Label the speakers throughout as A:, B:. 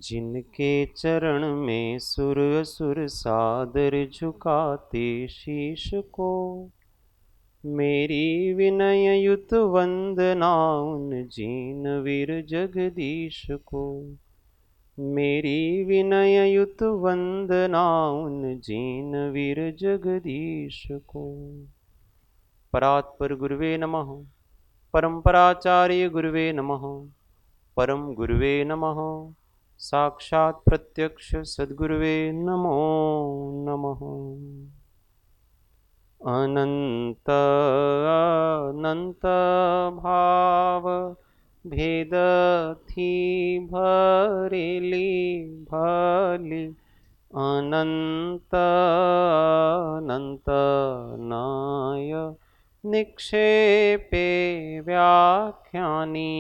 A: जिनके चरण में सुर असुर सादर झुकाते शीश को, मेरी विनय युत वंदना उन जीन वीर जगदीश को। मेरी विनय युत वंदना उन जीन वीर जगदीश को। परात्पर गुरुवे नमः। परंपराचार्य गुरुवे नमः। परम गुरुवे नमः। साक्षात् प्रत्यक्ष सद्गुरुवे नमो नमः। अनंत अनंत भाव भेद थी भरेली भली, अनंत अनंत नाय निक्षेपे व्याख्यानी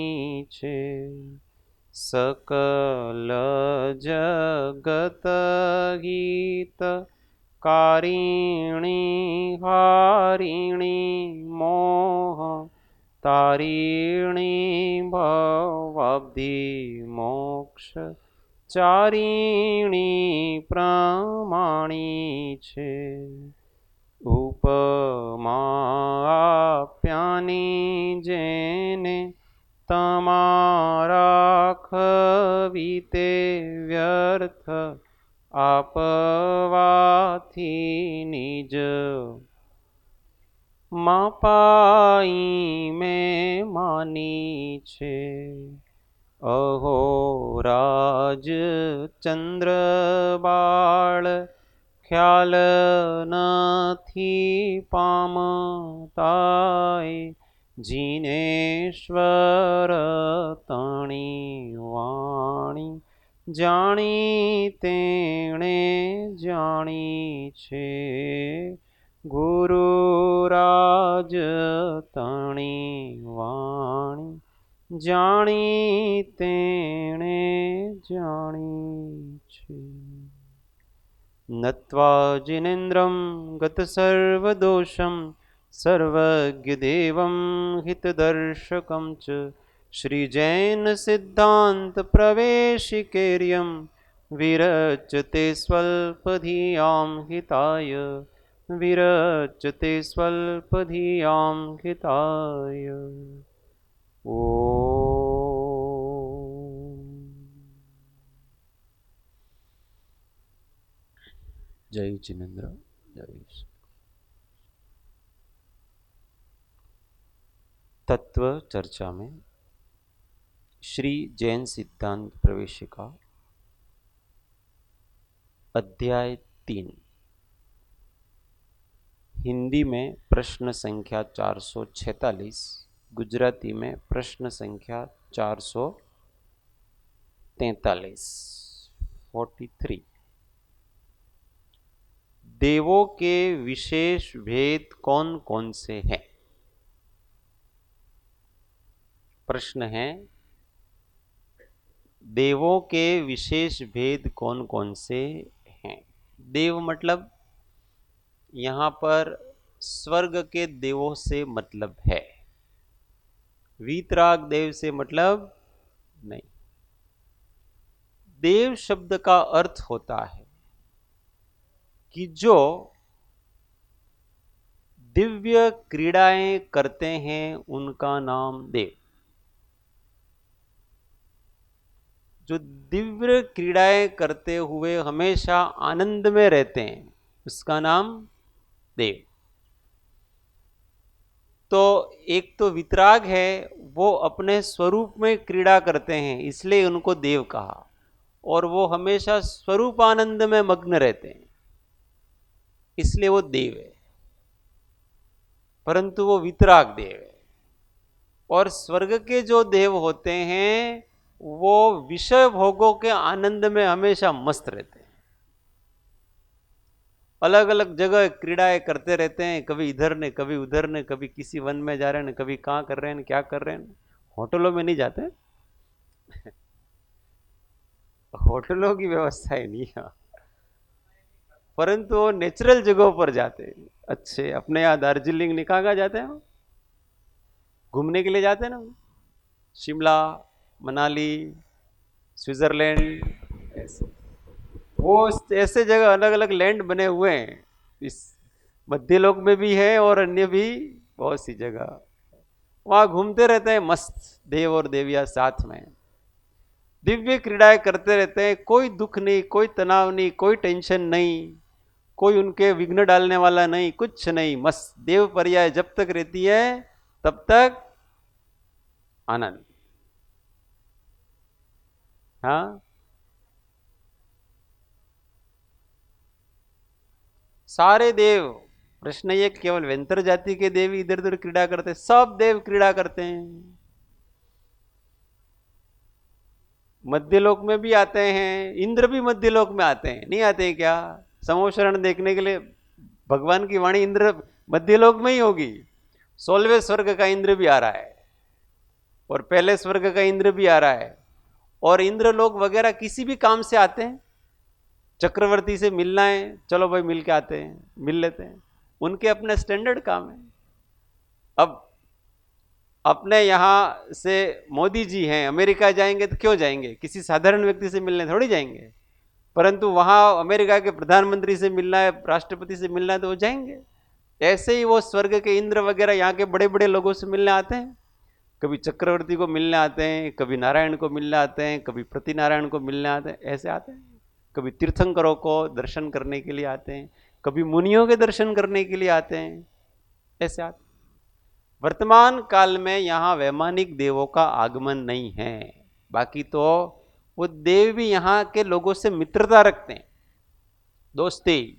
A: छे। सकल जगत गीत कारिणी हारिणी मोह तारिणी भवाब्धि मोक्ष चारिणी प्रमाणी छे। उपमा आप्यानी जेने तमारा खवीते व्यर्थ आपवाथी निज मापाई में मानी छे। अहो राज चंद्र बाळ ख्याल नथी पामताय, जिनेश्वर तणी वाणी जाणी तेणे जाणी छे। गुरुराज तणी वाणी जाणी तेणे जाणी छे। नत्वा जिनेन्द्रं गतसर्वदोषं सर्वज्ञदेवं हितदर्शकं च श्रीजैन सिद्धांत प्रवेशिकेर्यं विरचते स्वल्पधियां हिताय, विरचते स्वल्पधियां हिताय। ओ जय जिनेन्द्र जय। तत्व चर्चा में श्री जैन सिद्धांत प्रवेशिका अध्याय 3, हिंदी में प्रश्न संख्या 446, गुजराती में प्रश्न संख्या 443। 43। देवों के विशेष भेद कौन कौन से हैं? प्रश्न है, देवों के विशेष भेद कौन कौन से हैं? देव मतलब यहां पर स्वर्ग के देवों से मतलब है, वीतराग देव से मतलब नहीं। देव शब्द का अर्थ होता है कि जो दिव्य क्रीड़ाएं करते हैं उनका नाम देव। जो दिव्य क्रीड़ाएं करते हुए हमेशा आनंद में रहते हैं उसका नाम देव। तो एक तो वितराग है, वो अपने स्वरूप में क्रीड़ा करते हैं इसलिए उनको देव कहा, और वो हमेशा स्वरूप आनंद में मग्न रहते हैं इसलिए वो देव है, परंतु वो वितराग देव है। और स्वर्ग के जो देव होते हैं वो विषय भोगों के आनंद में हमेशा मस्त रहते हैं, अलग अलग जगह क्रीड़ाएं करते रहते हैं, कभी इधर ने कभी उधर ने, कभी किसी वन में जा रहे हैं, कभी कहाँ कर रहे हैं, क्या कर रहे हैं। होटलों में नहीं जाते, होटलों की व्यवस्था ही नहीं है, परंतु वो नेचुरल जगहों पर जाते हैं। अच्छे अपने यहाँ दार्जिलिंग निकाह का जाते हैं, घूमने के लिए जाते हैं ना, शिमला मनाली स्विट्जरलैंड ऐसे वो ऐसे जगह अलग अलग लैंड बने हुए हैं, इस मध्य लोक में भी है और अन्य भी बहुत सी जगह। वहां घूमते रहते हैं मस्त देव और देविया साथ में, दिव्य क्रीड़ाएं करते रहते हैं। कोई दुख नहीं, कोई तनाव नहीं, कोई टेंशन नहीं, कोई उनके विघ्न डालने वाला नहीं, कुछ नहीं। मस्त देव पर्याय जब तक रहती है तब तक आनंद। हाँ, सारे देव, प्रश्न ये केवल वेंतर जाति के देव इधर उधर क्रीड़ा करते, सब देव क्रीड़ा करते हैं। मध्यलोक में भी आते हैं, इंद्र भी मध्यलोक में आते हैं, नहीं आते हैं क्या? समोशरण देखने के लिए भगवान की वाणी इंद्र मध्यलोक में ही होगी। 16वें स्वर्ग का इंद्र भी आ रहा है और पहले स्वर्ग का इंद्र भी आ रहा है। और इंद्र लोग वगैरह किसी भी काम से आते हैं, चक्रवर्ती से मिलना है, चलो भाई मिल के आते हैं, मिल लेते हैं, उनके अपने स्टैंडर्ड काम है। अब अपने यहां से मोदी जी हैं, अमेरिका जाएंगे तो क्यों जाएंगे? किसी साधारण व्यक्ति से मिलने थोड़ी जाएंगे, परंतु वहां अमेरिका के प्रधानमंत्री से मिलना है, राष्ट्रपति से मिलना है तो वो जाएंगे। ऐसे ही वो स्वर्ग के इंद्र वगैरह यहाँ के बड़े बड़े लोगों से मिलने आते हैं। कभी चक्रवर्ती को मिलने आते हैं, कभी नारायण को मिलने आते हैं, कभी प्रतिनारायण को मिलने आते हैं, ऐसे आते हैं। कभी तीर्थंकरों को दर्शन करने के लिए आते हैं, कभी मुनियों के दर्शन करने के लिए आते हैं, ऐसे आते हैं। वर्तमान काल में यहां वैमानिक देवों का आगमन नहीं है, बाकी तो वो देव भी यहां के लोगों से मित्रता रखते हैं, दोस्ती।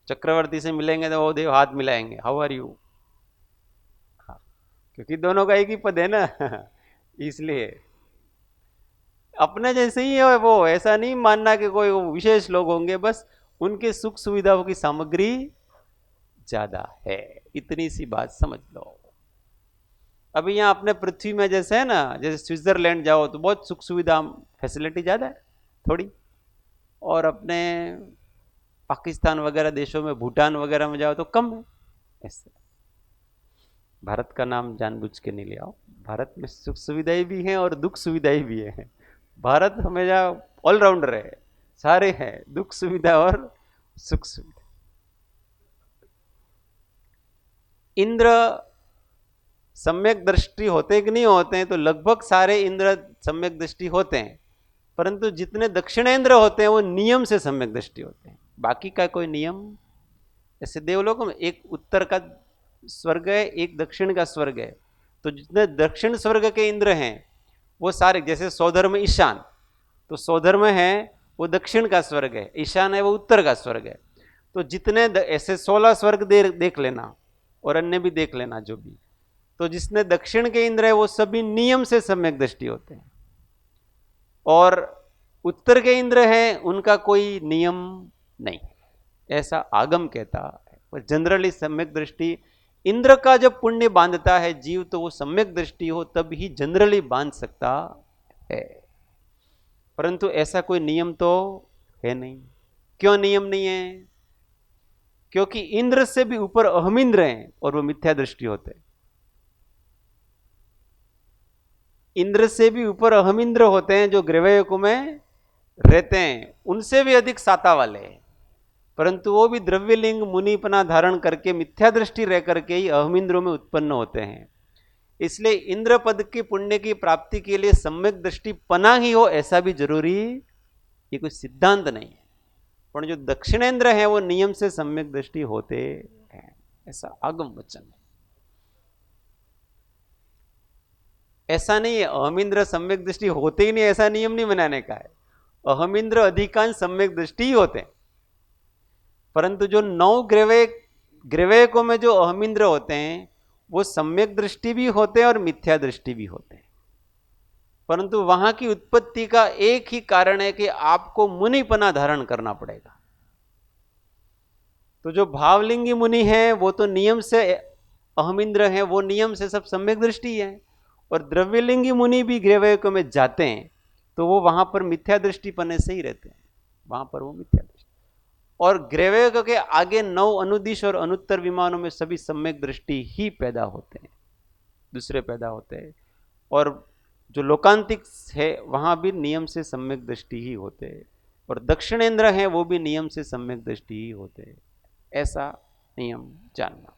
A: चक्रवर्ती से मिलेंगे तो वो देव हाथ मिलाएंगे, हाउ आर यू, क्योंकि दोनों का एक ही पद है ना इसलिए अपने जैसे ही है वो। ऐसा नहीं मानना कि कोई विशेष लोग होंगे, बस उनके सुख सुविधाओं की सामग्री ज्यादा है, इतनी सी बात समझ लो। अभी यहाँ अपने पृथ्वी में जैसे है ना, जैसे स्विट्जरलैंड जाओ तो बहुत सुख सुविधा फैसिलिटी ज़्यादा है थोड़ी, और अपने पाकिस्तान वगैरह देशों में, भूटान वगैरह में जाओ तो कम है। ऐसे भारत का नाम जानबूझ के नहीं ले आओ, भारत में सुख सुविधाएं भी हैं और दुख सुविधाएं भी हैं। भारत हमेशा ऑलराउंडर है, सारे हैं, दुख सुविधा और सुख सुविधा। इंद्र सम्यक दृष्टि होते कि नहीं होते हैं? तो लगभग सारे इंद्र सम्यक दृष्टि होते हैं, परंतु जितने दक्षिणेंद्र होते हैं वो नियम से सम्यक दृष्टि होते हैं, बाकी का कोई नियम। ऐसे देवलोकों में एक उत्तर का स्वर्ग है, एक दक्षिण का स्वर्ग है। तो जितने दक्षिण स्वर्ग के इंद्र हैं वो सारे, जैसे सौधर्म ईशान, तो सौधर्म है वो दक्षिण का स्वर्ग है, ईशान है वो उत्तर का स्वर्ग है। तो जितने ऐसे 16 स्वर्ग देख लेना और अन्य भी देख लेना जो भी, तो जिसने दक्षिण के इंद्र है वो सभी नियम से सम्यक दृष्टि होते हैं, और उत्तर के इंद्र हैं उनका कोई नियम नहीं, ऐसा आगम कहता है। पर जनरली सम्यक दृष्टि इंद्र का जब पुण्य बांधता है जीव, तो वो सम्यक दृष्टि हो तब ही जनरली बांध सकता है, परंतु ऐसा कोई नियम तो है नहीं। क्यों नियम नहीं है? क्योंकि इंद्र से भी ऊपर अहमिंद्र हैं और वो मिथ्या दृष्टि होते हैं। इंद्र से भी ऊपर अहमिंद्र होते हैं जो ग्रहयुग में रहते हैं, उनसे भी अधिक साता वाले हैं, परंतु वो भी द्रव्यलिंग मुनिपना धारण करके मिथ्या दृष्टि रह करके ही अहमिंद्रों में उत्पन्न होते हैं। इसलिए इंद्र पद की पुण्य की प्राप्ति के लिए सम्यक दृष्टि पना ही हो ऐसा भी जरूरी ये कोई सिद्धांत नहीं है, पर जो दक्षिणेंद्र है वो नियम से सम्यक दृष्टि होते हैं, ऐसा आगम वचन है। ऐसा नहीं है अहमिंद्र सम्यक दृष्टि होते ही नहीं, ऐसा नियम नहीं बनाने का है। अहमिंद्र अधिकांश सम्यक दृष्टि ही होते हैं, परंतु जो 9 ग्रवयकों में जो अहमिंद्र होते हैं वो सम्यक दृष्टि भी होते हैं और मिथ्या दृष्टि भी होते हैं, परंतु वहां की उत्पत्ति का एक ही कारण है कि आपको मुनिपना धारण करना पड़ेगा। तो जो भावलिंगी मुनि है वो तो नियम से अहमिंद्र है, वो नियम से सब सम्यक दृष्टि है, और द्रव्यलिंगी मुनि भी ग्रहवयों में जाते हैं तो वो वहां पर मिथ्या दृष्टि पने से ही रहते हैं, वहां पर वो मिथ्या दृष्टि। और ग्रहवयों के आगे 9 अनुदिश और अनुत्तर विमानों में सभी सम्यक दृष्टि ही पैदा होते हैं, दूसरे पैदा होते हैं। और जो लोकांतिक है वहां भी नियम से सम्यक दृष्टि ही होते हैं, और दक्षिणेंद्र है वो भी नियम से सम्यक दृष्टि ही होते हैं। ऐसा नियम जानना।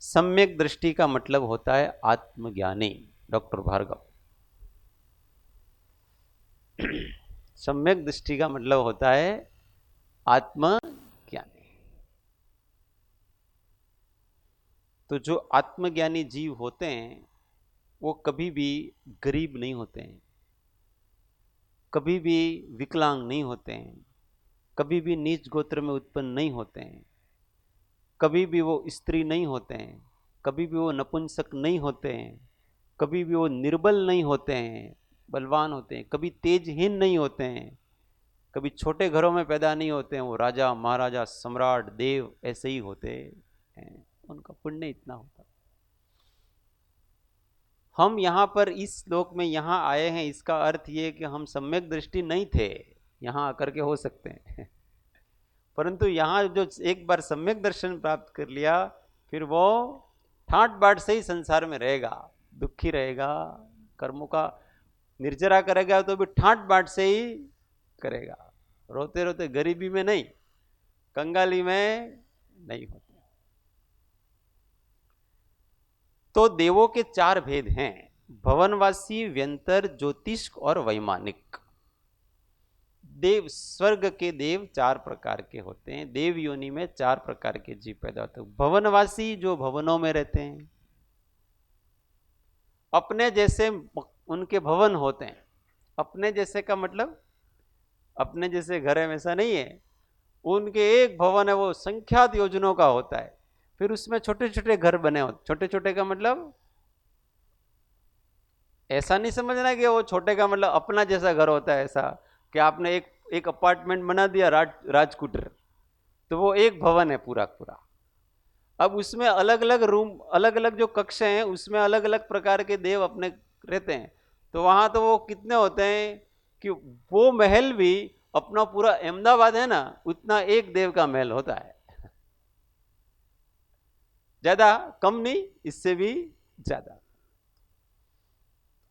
A: सम्यक दृष्टि का मतलब होता है आत्मज्ञानी। डॉक्टर भार्गव, सम्यक दृष्टि का मतलब होता है आत्मज्ञानी। तो जो आत्मज्ञानी जीव होते हैं वो कभी भी गरीब नहीं होते हैं, कभी भी विकलांग नहीं होते हैं, कभी भी नीच गोत्र में उत्पन्न नहीं होते हैं, कभी भी वो स्त्री नहीं होते हैं, कभी भी वो नपुंसक नहीं होते हैं, कभी भी वो निर्बल नहीं होते हैं, बलवान होते हैं, कभी तेजहीन नहीं होते हैं, कभी छोटे घरों में पैदा नहीं होते हैं, वो राजा महाराजा सम्राट देव ऐसे ही होते हैं, उनका पुण्य इतना होता है। हम यहाँ पर इस लोक में यहाँ आए हैं, इसका अर्थ ये कि हम सम्यक दृष्टि नहीं थे, यहाँ आकर के हो सकते हैं परंतु यहाँ जो एक बार सम्यक दर्शन प्राप्त कर लिया, फिर वो ठाट बाट से ही संसार में रहेगा, दुखी रहेगा, कर्मों का निर्जरा करेगा तो भी ठाट बाट से ही करेगा, रोते रोते गरीबी में नहीं, कंगाली में नहीं होते। तो देवों के चार भेद हैं, भवनवासी, व्यंतर, ज्योतिष और वैमानिक। देव, स्वर्ग के देव चार प्रकार के होते हैं, देव योनि में चार प्रकार के जीव पैदा होते हैं। भवनवासी जो भवनों में रहते हैं, अपने जैसे उनके भवन होते हैं। अपने जैसे का मतलब अपने जैसे घर है वैसा नहीं है, उनके एक भवन है वो संख्यात योजनों का होता है, फिर उसमें छोटे छोटे घर बने होते। छोटे छोटे का मतलब ऐसा नहीं समझना कि वो छोटे का मतलब अपना जैसा घर होता है, ऐसा कि आपने एक अपार्टमेंट बना दिया राजकुटर, तो वो एक भवन है पूरा पूरा। अब उसमें अलग अलग रूम, अलग अलग जो कक्ष हैं उसमें अलग अलग प्रकार के देव अपने रहते हैं। तो वहां तो वो कितने होते हैं कि वो महल भी अपना पूरा अहमदाबाद है ना, उतना एक देव का महल होता है, ज्यादा कम नहीं, इससे भी ज्यादा।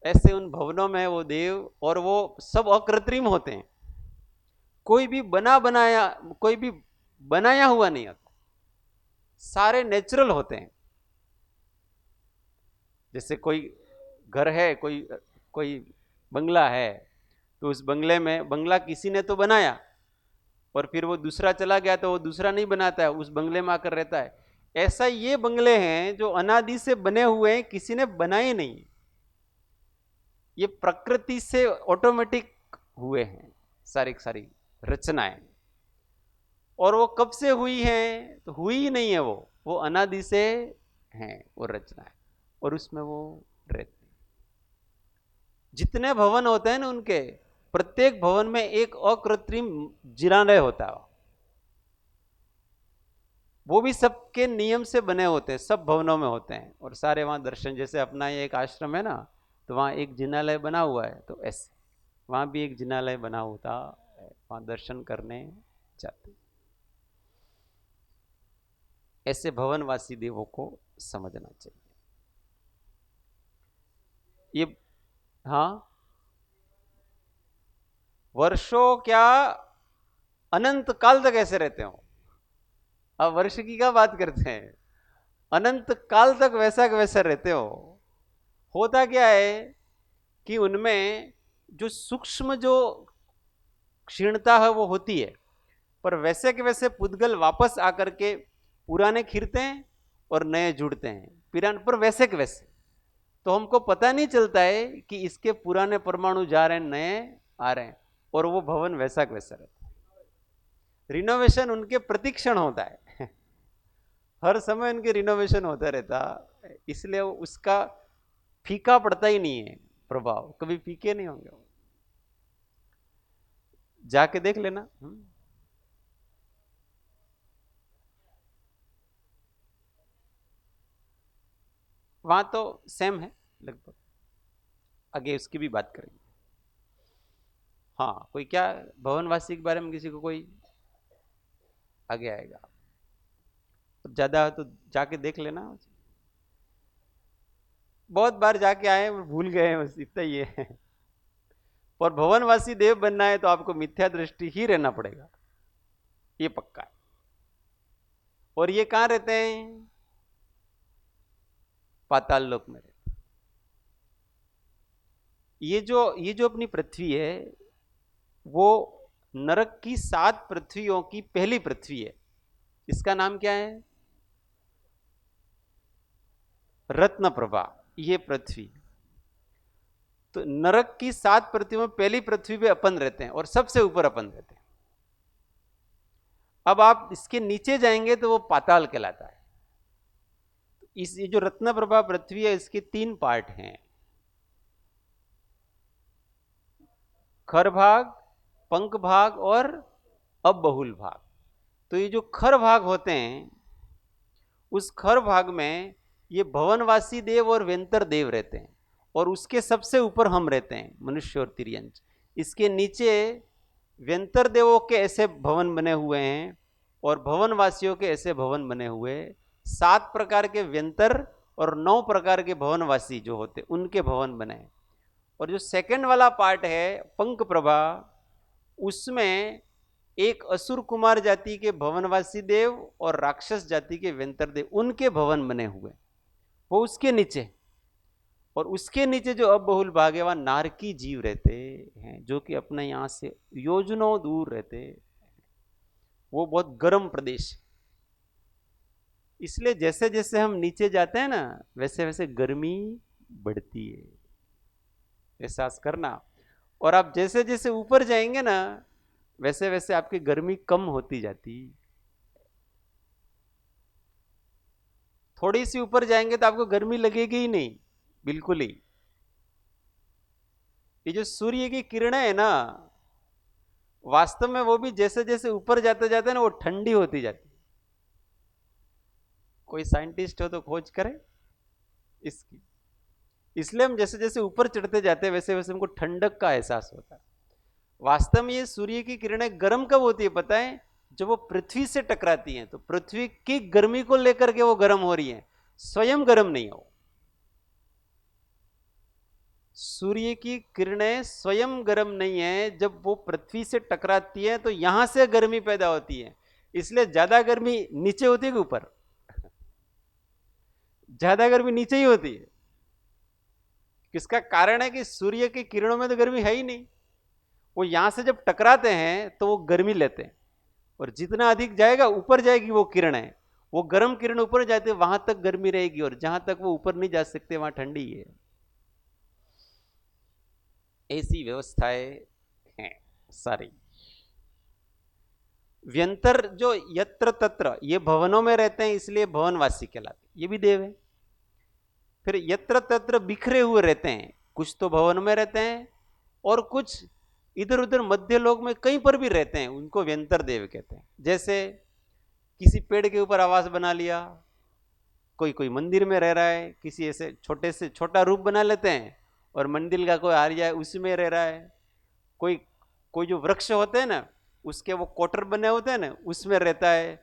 A: ऐसे उन भवनों में वो देव, और वो सब अकृत्रिम होते हैं, कोई भी कोई भी बनाया हुआ नहीं होता, सारे नेचुरल होते हैं। जैसे कोई घर है, कोई कोई बंगला है, तो उस बंगले में बंगला किसी ने तो बनाया, और फिर वो दूसरा चला गया तो वो दूसरा नहीं बनाता है, उस बंगले में आकर रहता है। ऐसा ये बंगले हैं जो अनादि से बने हुए हैं, किसी ने बनाए नहीं, ये प्रकृति से ऑटोमेटिक हुए हैं सारी सारी रचनाएं। और वो कब से हुई है, तो हुई ही नहीं है, वो अनादि से हैं वो रचनाएं, और उसमें वो रहते हैं। जितने भवन होते हैं ना उनके, प्रत्येक भवन में एक अकृत्रिम जिनालय होता है, वो भी सबके नियम से बने होते हैं, सब भवनों में होते हैं, और सारे वहां दर्शन, जैसे अपना ये एक आश्रम है ना, तो वहां एक जिनालय बना हुआ है, तो ऐसे वहां भी एक जिनालय बना होता है, वहां दर्शन करने जाते। ऐसे भवनवासी देवों को समझना चाहिए ये। हाँ, वर्षों क्या, अनंत काल तक ऐसे रहते हो। अब वर्ष की क्या बात करते हैं, अनंत काल तक वैसा के वैसा रहते हो। होता क्या है कि उनमें जो सूक्ष्म जो क्षीणता है वो होती है, पर वैसे के वैसे पुद्गल वापस आकर के पुराने खिरते हैं और नए जुड़ते हैं, पर वैसे के वैसे। तो हमको पता नहीं चलता है कि इसके पुराने परमाणु जा रहे हैं, नए आ रहे हैं, और वो भवन वैसा के वैसा रहता है। रिनोवेशन उनके प्रतिक्षण होता है हर समय उनके रिनोवेशन होता रहता, इसलिए उसका फीका पड़ता ही नहीं है, प्रभाव कभी फीके नहीं होंगे। जाके देख लेना। वहां तो सेम है लगभग, आगे उसकी भी बात करेंगे। हाँ, कोई क्या भवनवासी के बारे में किसी को कोई आगे आएगा, तो ज्यादा तो जाके देख लेना। बहुत बार जाके आए, भूल गए, बस इतना ही है। और भवनवासी देव बनना है तो आपको मिथ्या दृष्टि ही रहना पड़ेगा, ये पक्का है। और ये कहां रहते हैं? पाताल लोक में रहते हैं। ये जो अपनी पृथ्वी है, वो नरक की 7 पृथ्वियों की पहली पृथ्वी है। इसका नाम क्या है? रत्न प्रभा, ये पृथ्वी। तो नरक की 7 पृथ्वियों में पहली पृथ्वी पे अपन रहते हैं और सबसे ऊपर अपन रहते हैं। अब आप इसके नीचे जाएंगे तो वो पाताल कहलाता है। इस ये जो रत्न प्रभा पृथ्वी है, इसके 3 पार्ट हैं, खर भाग, पंख भाग और अबहुल भाग। तो ये जो खर भाग होते हैं, उस खर भाग में ये भवनवासी देव और वेंतर देव रहते हैं, और उसके सबसे ऊपर हम रहते हैं, मनुष्य और तिर्यंच। इसके नीचे व्यंतर देवों के ऐसे भवन बने हुए हैं और भवनवासियों के ऐसे भवन बने हुए। 7 प्रकार के व्यंतर और 9 प्रकार के भवनवासी जो होते उनके भवन बने हैं। और जो सेकंड वाला पार्ट है पंख प्रभा, उसमें एक असुर कुमार जाति के भवनवासी देव और राक्षस जाति के व्यंतर देव, उनके भवन बने हुए, वो उसके नीचे। और उसके नीचे जो अबहुल भाग है, वहां नारकी जीव रहते हैं, जो कि अपने यहां से योजनों दूर रहते हैं। वो बहुत गर्म प्रदेश है। इसलिए जैसे जैसे हम नीचे जाते हैं ना, वैसे वैसे गर्मी बढ़ती है, एहसास करना। और आप जैसे जैसे ऊपर जाएंगे ना, वैसे वैसे आपकी गर्मी कम होती जाती। थोड़ी सी ऊपर जाएंगे तो आपको गर्मी लगेगी ही नहीं, बिल्कुल ही। ये जो सूर्य की किरणें है ना, वास्तव में वो भी जैसे जैसे ऊपर जाते जाते हैं ना, वो ठंडी होती जाती। कोई साइंटिस्ट हो तो खोज करे इसकी। इसलिए हम जैसे जैसे ऊपर चढ़ते जाते हैं, वैसे वैसे हमको ठंडक का एहसास होता है। वास्तव में ये सूर्य की किरणें गर्म कब होती है पता है? जब वो पृथ्वी से टकराती हैं, तो पृथ्वी की गर्मी को लेकर के वो गर्म हो रही है, स्वयं गर्म नहीं हो। सूर्य की किरणें स्वयं गर्म नहीं है, जब वो पृथ्वी से टकराती है तो यहां से गर्मी पैदा होती है। इसलिए ज्यादा गर्मी नीचे होती है कि ऊपर? ज्यादा गर्मी नीचे ही होती है। किसका कारण है कि सूर्य की किरणों में तो गर्मी है ही नहीं। वो यहां से जब टकराते हैं तो वो गर्मी लेते हैं, और जितना अधिक जाएगा ऊपर जाएगी वो किरणें, वो गर्म किरण ऊपर जाते हैं, वहां तक गर्मी रहेगी, और जहां तक वो ऊपर नहीं जा सकते वहां ठंडी है। ऐसी व्यवस्थाएं हैं सारी। व्यंतर जो यत्र तत्र, ये भवनों में रहते हैं, इसलिए भवनवासी कहलाते, ये भी देव है। फिर यत्र तत्र बिखरे हुए रहते हैं, कुछ तो भवन में रहते हैं और कुछ इधर उधर मध्य लोक में कहीं पर भी रहते हैं, उनको व्यंतर देव कहते हैं। जैसे किसी पेड़ के ऊपर आवास बना लिया, कोई कोई मंदिर में रह रहा है, किसी ऐसे छोटे से छोटा रूप बना लेते हैं और मंदिर का कोई आर्या है उसमें रह रहा है। कोई कोई जो वृक्ष होते हैं ना, उसके वो क्वार्टर बने होते हैं ना, उसमें रहता है।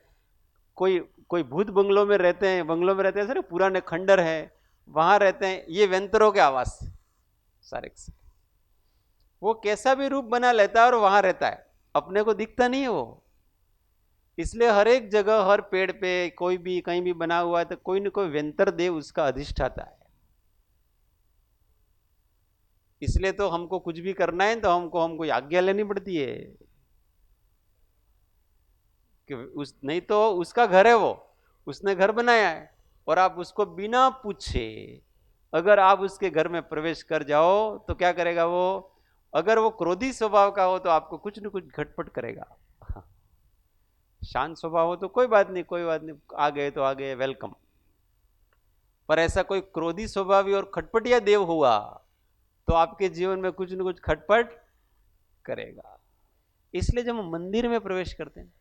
A: कोई कोई भूत बंगलों में रहते हैं, बंगलों में रहते हैं सर, पुराने खंडर है, वहां रहते हैं। ये व्यंतरों के आवास सारे। वो कैसा भी रूप बना लेता है और वहां रहता है, अपने को दिखता नहीं है वो। इसलिए हर एक जगह, हर पेड़ पे, कोई भी कहीं भी बना हुआ है तो कोई न कोई व्यंतर देव उसका अधिष्ठाता है। इसलिए तो हमको कुछ भी करना है तो हमको हमको आज्ञा लेनी पड़ती है कि उस, नहीं तो उसका घर है वो, उसने घर बनाया है, और आप उसको बिना पूछे अगर आप उसके घर में प्रवेश कर जाओ तो क्या करेगा वो? अगर वो क्रोधी स्वभाव का हो तो आपको कुछ न कुछ घटपट करेगा। शांत स्वभाव हो तो कोई बात नहीं, कोई बात नहीं, आ गए तो आ गए, वेलकम। पर ऐसा कोई क्रोधी स्वभावी और खटपटिया देव हुआ तो आपके जीवन में कुछ न कुछ खटपट करेगा। इसलिए जब हम मंदिर में प्रवेश करते हैं,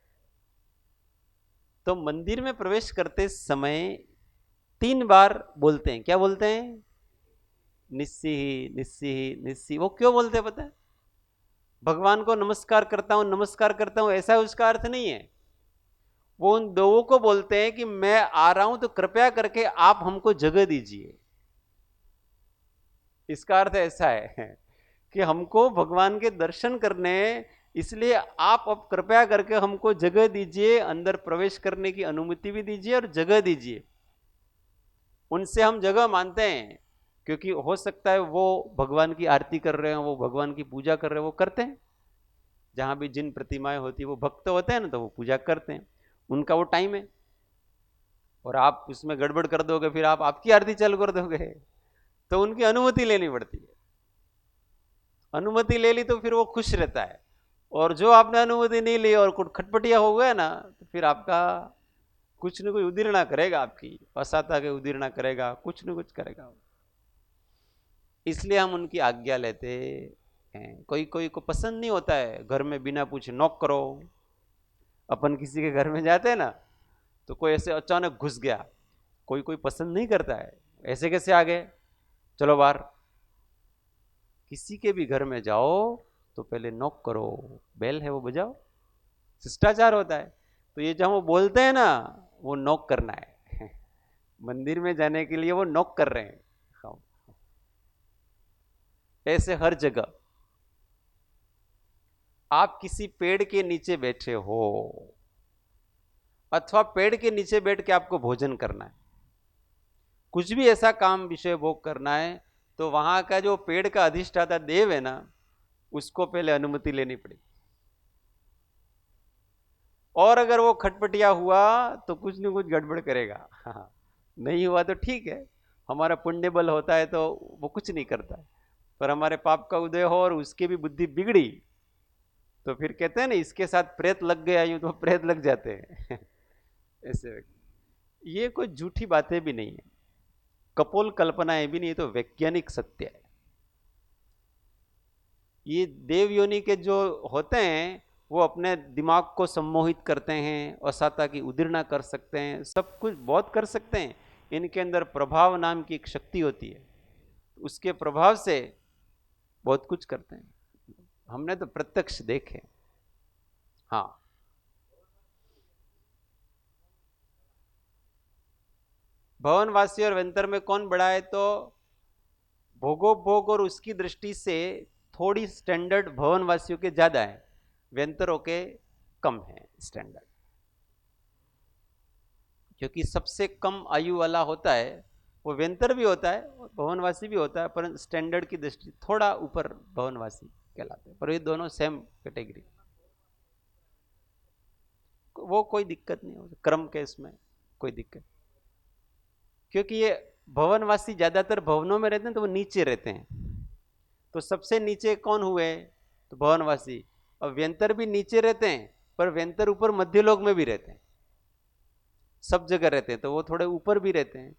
A: तो मंदिर में प्रवेश करते समय 3 बार बोलते हैं। क्या बोलते हैं? निस्सी निस्सी निस्सी। वो क्यों बोलते हैं पता है? भगवान को नमस्कार करता हूं, ऐसा उसका अर्थ नहीं है। वो उन दो को बोलते हैं कि मैं आ रहा हूं तो कृपया करके आप हमको जगह दीजिए। इसका अर्थ ऐसा है कि हमको भगवान के दर्शन करने, इसलिए आप अब कृपया करके हमको जगह दीजिए, अंदर प्रवेश करने की अनुमति भी दीजिए और जगह दीजिए। उनसे हम जगह मानते हैं, क्योंकि हो सकता है वो भगवान की आरती कर रहे हैं, वो भगवान की पूजा कर रहे हैं, वो करते हैं। जहां भी जिन प्रतिमाएं होती है वो भक्त होते हैं ना, तो वो पूजा करते हैं, उनका वो टाइम है। और आप उसमें गड़बड़ कर दोगे, फिर आप आपकी आरती चालू कर दोगे, तो उनकी अनुमति लेनी पड़ती है। अनुमति ले ली तो फिर वो खुश रहता है, और जो आपने अनुमति नहीं ली और कुछ खटपटिया हो गया ना, तो फिर आपका कुछ न कुछ उदीर्णा करेगा, आपकी असाता के उदीर्णा करेगा, कुछ न कुछ करेगा। इसलिए हम उनकी आज्ञा लेते हैं। कोई कोई को पसंद नहीं होता है घर में बिना पूछे नॉक करो। अपन किसी के घर में जाते हैं ना, तो कोई ऐसे अचानक घुस गया, कोई कोई पसंद नहीं करता है, ऐसे कैसे आ गए, चलो बाहर। किसी के भी घर में जाओ तो पहले नॉक करो, बेल है वो बजाओ, शिष्टाचार होता है। तो ये जहां वो बोलते हैं ना, वो नॉक करना है। मंदिर में जाने के लिए वो नॉक कर रहे हैं। ऐसे हर जगह आप किसी पेड़ के नीचे बैठे हो, अथवा पेड़ के नीचे बैठ के आपको भोजन करना है, कुछ भी ऐसा काम विषय भोग करना है, तो वहां का जो पेड़ का अधिष्ठाता देव है ना, उसको पहले अनुमति लेनी पड़ेगी। और अगर वो खटपटिया हुआ तो कुछ न कुछ गड़बड़ करेगा। हाँ, नहीं हुआ तो ठीक है, हमारा पुण्य बल होता है तो वो कुछ नहीं करता। पर हमारे पाप का उदय हो और उसकी भी बुद्धि बिगड़ी, तो फिर कहते हैं ना, इसके साथ प्रेत लग गया, यूं तो प्रेत लग जाते हैं। ऐसे ये कोई झूठी बातें भी नहीं है, कपोल कल्पनाएं भी नहीं, ये तो वैज्ञानिक सत्य है। ये देव योनि के जो होते हैं, वो अपने दिमाग को सम्मोहित करते हैं, असाता की उदीर्णा कर सकते हैं, सब कुछ बहुत कर सकते हैं। इनके अंदर प्रभाव नाम की एक शक्ति होती है, उसके प्रभाव से बहुत कुछ करते हैं। हमने तो प्रत्यक्ष देखे। हाँ, भवनवासी और वेंतर में कौन बड़ा है, तो भोगोपभोग और उसकी दृष्टि से थोड़ी स्टैंडर्ड भवनवासियों के ज्यादा है, वेंतरों के कम है स्टैंडर्ड। क्योंकि सबसे कम आयु वाला होता है वो वेंतर भी होता है और भवनवासी भी होता है, पर स्टैंडर्ड की दृष्टि थोड़ा ऊपर भवनवासी कहलाते हैं, पर ये दोनों सेम कैटेगरी। वो कोई दिक्कत नहीं हो, क्रम के इसमें कोई दिक्कत, क्योंकि ये भवनवासी ज्यादातर भवनों में रहते हैं, तो वो नीचे रहते हैं। तो सबसे नीचे कौन हुए, तो भवनवासी। और व्यंतर भी नीचे रहते हैं, पर व्यंतर ऊपर मध्य लोक में भी रहते हैं, सब जगह रहते हैं, तो वो थोड़े ऊपर भी रहते हैं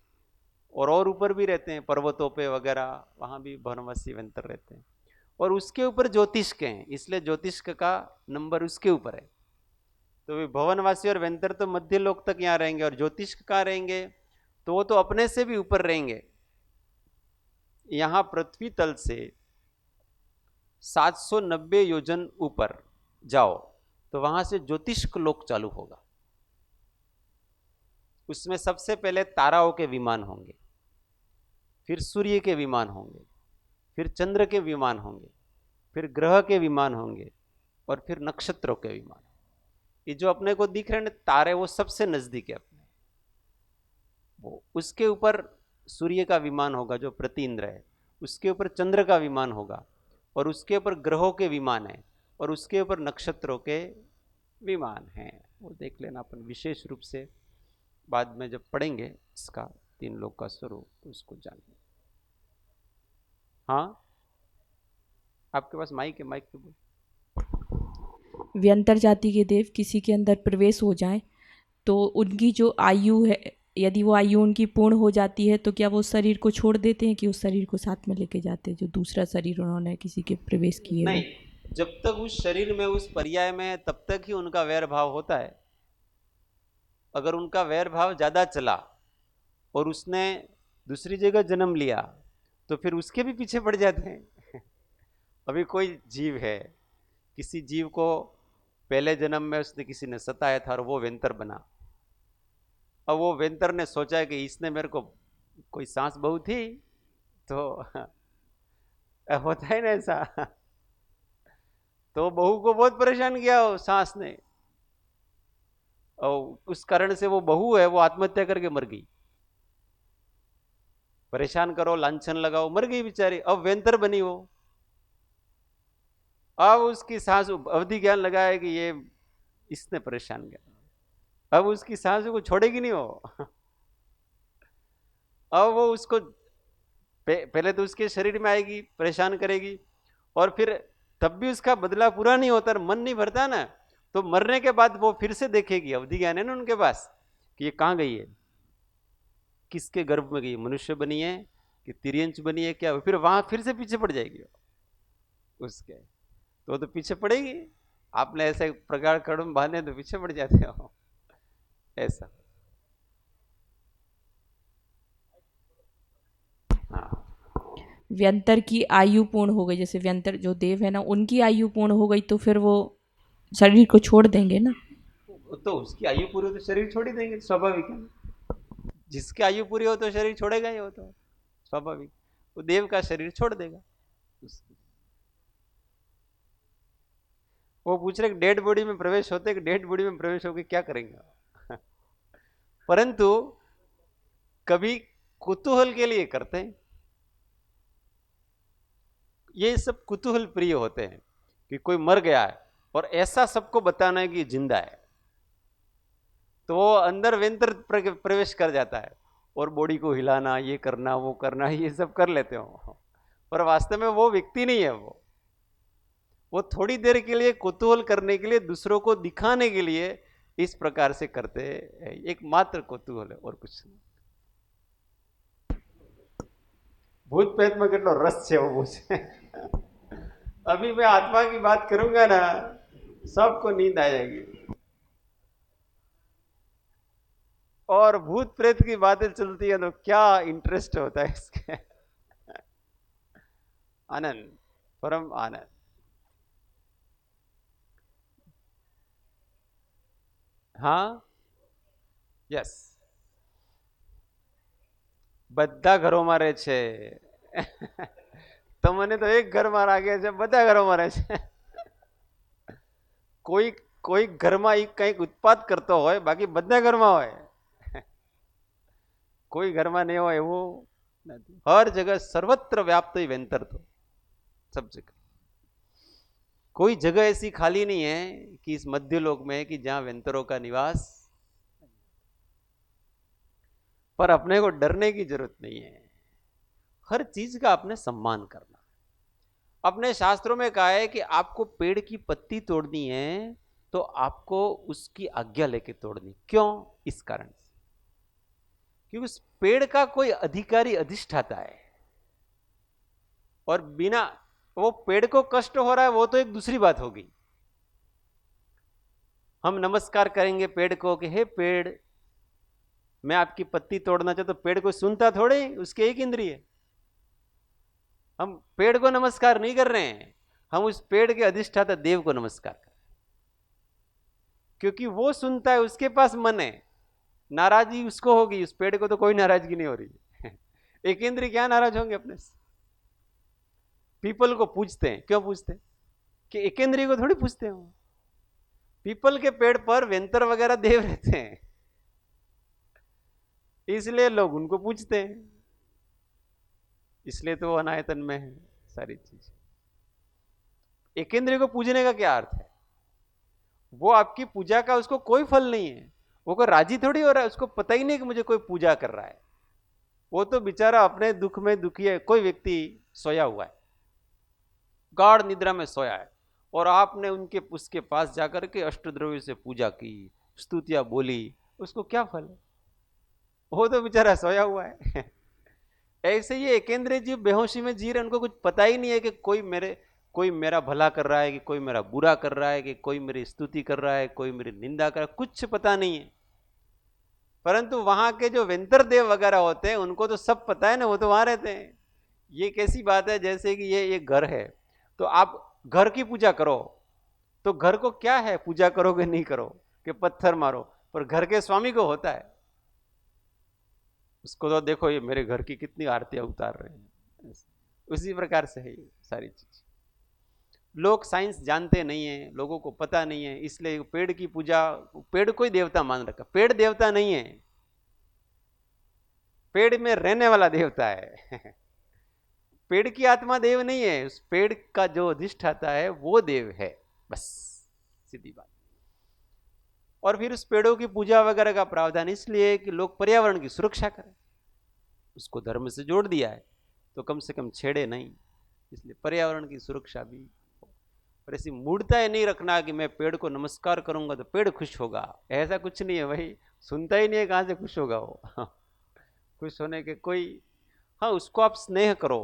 A: और ऊपर भी रहते हैं, पर्वतों पे वगैरह, वहां भी भवनवासी व्यंतर रहते हैं। और उसके ऊपर ज्योतिष्क हैं, इसलिए ज्योतिष्क का नंबर उसके ऊपर है। तो भवनवासी और व्यंतर तो मध्य लोक तक यहाँ रहेंगे, और ज्योतिष्क कहाँ रहेंगे, तो वो तो अपने से भी ऊपर रहेंगे। यहां पृथ्वी तल से 790 योजन ऊपर जाओ, तो वहां से ज्योतिष्क लोक चालू होगा। उसमें सबसे पहले ताराओं के विमान होंगे, फिर सूर्य के विमान होंगे, फिर चंद्र के विमान होंगे, फिर ग्रह के विमान होंगे, और फिर नक्षत्रों के विमान। ये जो अपने को दिख रहे हैं तारे, वो सबसे नजदीक है अपने, वो उसके ऊपर सूर्य का विमान होगा जो प्रति इंद्र है, उसके ऊपर चंद्र का विमान होगा, और उसके ऊपर ग्रहों के विमान है, और उसके ऊपर नक्षत्रों के विमान हैं। वो देख लेना अपन विशेष रूप से बाद में जब पढ़ेंगे इसका तीन लोक का स्वरूप, तो उसको जानेंगे। हाँ, आपके पास माइक है, माइक पे बोल।
B: व्यंतर जाति के देव किसी के अंदर प्रवेश हो जाएं तो उनकी जो आयु है, यदि वो आयु उनकी पूर्ण हो जाती है, तो क्या वो शरीर को छोड़ देते हैं कि उस शरीर को साथ में लेके जाते हैं, जो दूसरा शरीर उन्होंने किसी के प्रवेश किए
A: नहीं,
B: हो?
A: जब तक उस शरीर में, उस पर्याय में, तब तक ही उनका वैर भाव होता है। अगर उनका वैर भाव ज्यादा चला और उसने दूसरी जगह जन्म लिया, तो फिर उसके भी पीछे पड़ जाते हैं। अभी कोई जीव है, किसी जीव को पहले जन्म में उसने किसी ने सताया था और वो वेंतर बना। अब वो वेंतर ने सोचा कि इसने मेरे को, कोई सांस बहुत थी, तो होता है ना ऐसा। तो बहू को बहुत परेशान किया वो सास ने, और उस कारण से वो बहू है वो आत्महत्या करके मर गई। परेशान करो, लांछन लगाओ, मर गई बेचारी। अब वेंतर बनी वो। अब उसकी सास अवधि ज्ञान लगाया कि ये इसने परेशान किया। अब उसकी सास को छोड़ेगी नहीं वो। अब वो उसको पहले तो उसके शरीर में आएगी, परेशान करेगी, और फिर तब भी उसका बदला पूरा नहीं होता, मन नहीं भरता ना, तो मरने के बाद वो फिर से देखेगी, अवधि ज्ञान है ना उनके पास, कि ये कहां गई है, किसके गर्भ में गई, मनुष्य बनी है कि तिर्यंच बनी है क्या, फिर वहां फिर से पीछे पड़ जाएगी उसके। तो पीछे पड़ेगी। आपने ऐसे प्रकार कड़म बांधे तो पीछे पड़ जाते हो ऐसा। हाँ,
B: व्यंतर की आयु पूर्ण हो गई, जैसे व्यंतर जो देव है ना उनकी आयु पूर्ण हो गई तो फिर वो शरीर को छोड़ देंगे ना।
A: तो उसकी आयु पूरी हो तो शरीर छोड़ ही देंगे, स्वाभाविक है। जिसकी आयु पूरी हो तो शरीर छोड़ेगा ही, वो तो स्वाभाविक। वो देव का शरीर छोड़ देगा। वो पूछ रहे डेड बॉडी में प्रवेश होते कि डेड बॉडी में प्रवेश होकर क्या करेंगे। परंतु कभी कुतूहल के लिए करते हैं। ये सब कुतूहल प्रिय होते हैं कि कोई मर गया है और ऐसा सबको बताना है कि जिंदा है, तो वो अंदर वेंतर प्रवेश कर जाता है और बॉडी को हिलाना, ये करना, वो करना, ये सब कर लेते हो। पर वास्तव में वो व्यक्ति नहीं है। वो थोड़ी देर के लिए कुतूहल करने के लिए, दूसरों को दिखाने के लिए इस प्रकार से करते हैं। एक मात्र कुतूहल है और कुछ नहीं। भूत प्रेत में कितना रस है वो पूछे। अभी मैं आत्मा की बात करूंगा ना, सबको नींद आ जाएगी। और भूत प्रेत की बातें चलती है तो क्या इंटरेस्ट होता है इसके। आनंद, परम आनंद। हाँ, यस, બધા ઘરોમાં રહે છે। તમને તો એક ઘરમાં રાખે છે, બધા ઘરોમાં રહે છે। કોઈ કોઈ ઘરમાં એ કંઈક ઉત્પાદ કરતો હોય, બાકી બધા ઘરમાં હોય। कोई घરમાં नहीं हो એવું નથી। हर जगह सर्वत्र व्याप्त ही वेंतर तो सब जगह। कोई जगह ऐसी खाली नहीं है कि इस मध्य लोक में कि जहां वेंतरों का निवास। पर अपने को डरने की जरूरत नहीं है, हर चीज का अपने सम्मान करना। अपने शास्त्रों में कहा है कि आपको पेड़ की पत्ती तोड़नी है तो आपको उसकी आज्ञा लेके तोड़नी। क्यों? इस कारण से कि उस पेड़ का कोई अधिकारी अधिष्ठाता है, और बिना वो पेड़ को कष्ट हो रहा है वो तो एक दूसरी बात होगी। हम नमस्कार करेंगे पेड़ को कि हे पेड़, मैं आपकी पत्ती तोड़ना चाहता, तो पेड़ को सुनता थोड़े, उसके एक इंद्रिय। हम पेड़ को नमस्कार नहीं कर रहे हैं, हम उस पेड़ के अधिष्ठाता देव को नमस्कार कर रहे हैं, क्योंकि वो सुनता है, उसके पास मन है। नाराजगी उसको होगी, उस पेड़ को तो कोई नाराजगी नहीं हो रही है। एक इंद्रिय क्या नाराज होंगे अपने से? पीपल को पूजते हैं, क्यों पूजते हैं? कि एक इंद्रिय को थोड़ी पूजते हैं। पीपल के पेड़ पर वेंतर वगैरह देव रहते हैं, इसलिए लोग उनको पूजते हैं, इसलिए तो अनायतन में है सारी चीज। एक इंद्रिय को पूजने का क्या अर्थ है? वो आपकी पूजा का उसको कोई फल नहीं है, वो कोई राजी थोड़ी हो रहा है, उसको पता ही नहीं कि मुझे कोई पूजा कर रहा है। वो तो बेचारा अपने दुख में दुखी है। कोई व्यक्ति सोया हुआ है, गाढ़ निद्रा में सोया है, और आपने उनके उसके पास जाकर के अष्टद्रव्य से पूजा की, स्तुतियां बोली, उसको क्या फल है? वो तो बेचारा सोया हुआ है। ऐसे ही एकेंद्रीय जीव बेहोशी में जी रहे, उनको कुछ पता ही नहीं है कि कोई मेरा भला कर रहा है, कि कोई मेरा बुरा कर रहा है, कि कोई मेरी स्तुति कर रहा है, कोई मेरी निंदा कर रहा है, कुछ पता नहीं है। परंतु वहां के जो वेंतर देव वगैरह होते हैं उनको तो सब पता है ना, वो तो वहां रहते हैं। ये कैसी बात है, जैसे कि ये घर है, तो आप घर की पूजा करो, तो घर को क्या है, पूजा करोगे नहीं करो कि पत्थर मारो, पर घर के स्वामी को होता है। उसको तो देखो ये मेरे घर की कितनी आरतियां उतार रहे हैं, उसी प्रकार से है ये सारी चीज। लोग साइंस जानते नहीं है, लोगों को पता नहीं है, इसलिए पेड़ की पूजा, पेड़ कोई देवता मान रखा। पेड़ देवता नहीं है, पेड़ में रहने वाला देवता है। पेड़ की आत्मा देव नहीं है, उस पेड़ का जो अधिष्ठाता है वो देव है, बस सीधी बात। और फिर उस पेड़ों की पूजा वगैरह का प्रावधान इसलिए कि लोग पर्यावरण की सुरक्षा करें, उसको धर्म से जोड़ दिया है तो कम से कम छेड़े नहीं, इसलिए पर्यावरण की सुरक्षा भी। पर ऐसी मूर्ता नहीं रखना कि मैं पेड़ को नमस्कार करूंगा तो पेड़ खुश होगा, ऐसा कुछ नहीं है भाई। सुनता ही नहीं है, कहां से खुश होगा वो। खुश होने के कोई, हाँ उसको आप स्नेह करो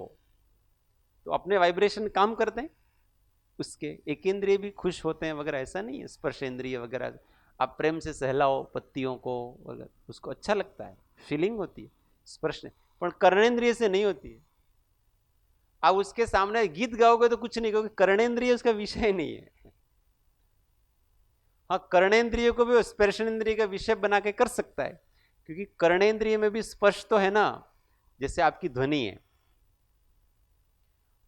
A: तो अपने वाइब्रेशन काम करते हैं, उसके एक इंद्रिय भी खुश होते हैं वगैरह, ऐसा नहीं है। स्पर्श इंद्रिय वगैरह आप प्रेम से सहलाओ पत्तियों को वगैरह, उसको अच्छा लगता है, फीलिंग होती है स्पर्श, पर कर्णेंद्रिय से नहीं होती है। आप उसके सामने गीत गाओगे तो कुछ नहीं, क्योंकि कर्णेंद्रिय उसका विषय नहीं है। हाँ कर्णेंद्रिय को भी स्पर्शेंद्रिय का विषय बना के कर सकता है, क्योंकि कर्णेंद्रिय में भी स्पर्श तो है ना, जैसे आपकी ध्वनि है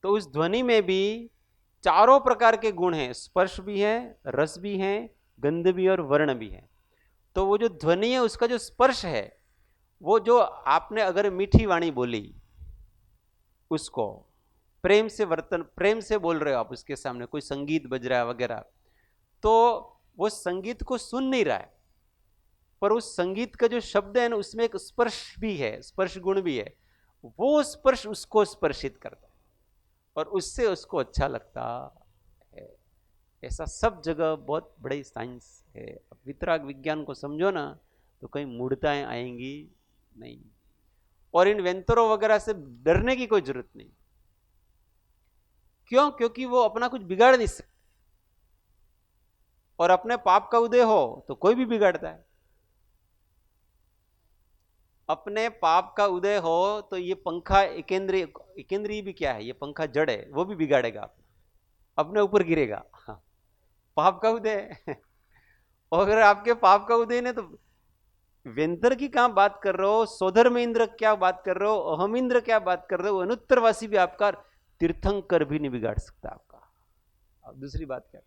A: तो उस ध्वनि में भी चारों प्रकार के गुण हैं, स्पर्श भी है, रस भी है, गंध भी और वर्ण भी है। तो वो जो ध्वनि है उसका जो स्पर्श है, वो जो आपने अगर मीठी वाणी बोली, उसको प्रेम से वर्तन, प्रेम से बोल रहे हो आप उसके सामने, कोई संगीत बज रहा है वगैरह, तो वो संगीत को सुन नहीं रहा है, पर उस संगीत का जो शब्द है ना उसमें एक स्पर्श भी है, स्पर्श गुण भी है, वो स्पर्श उसको स्पर्शित करता है और उससे उसको अच्छा लगता है। ऐसा सब जगह बहुत बड़ी साइंस है। अब वितराग विज्ञान को समझो ना तो कहीं मूढ़ताएं आएंगी नहीं, और इन वेंतरों वगैरह से डरने की कोई जरूरत नहीं। क्यों? क्योंकि वो अपना कुछ बिगाड़ नहीं सकते, और अपने पाप का उदय हो तो कोई भी बिगाड़ता है। अपने पाप का उदय हो तो ये पंखा एकेंद्रीय, एकेंद्रीय भी क्या है, ये पंखा जड़ है, वो भी बिगाड़ेगा, अपने ऊपर गिरेगा। हाँ, पाप का उदय। और अगर आपके पाप का उदय ने तो वेंतर की कहां बात कर रहे हो, सोधर्म इंद्र क्या बात कर रहे हो, अहम इंद्र क्या बात कर रहे हो, अनुत्तरवासी भी आपका तीर्थंकर भी नहीं बिगाड़ सकता आपका। अब दूसरी बात क्या,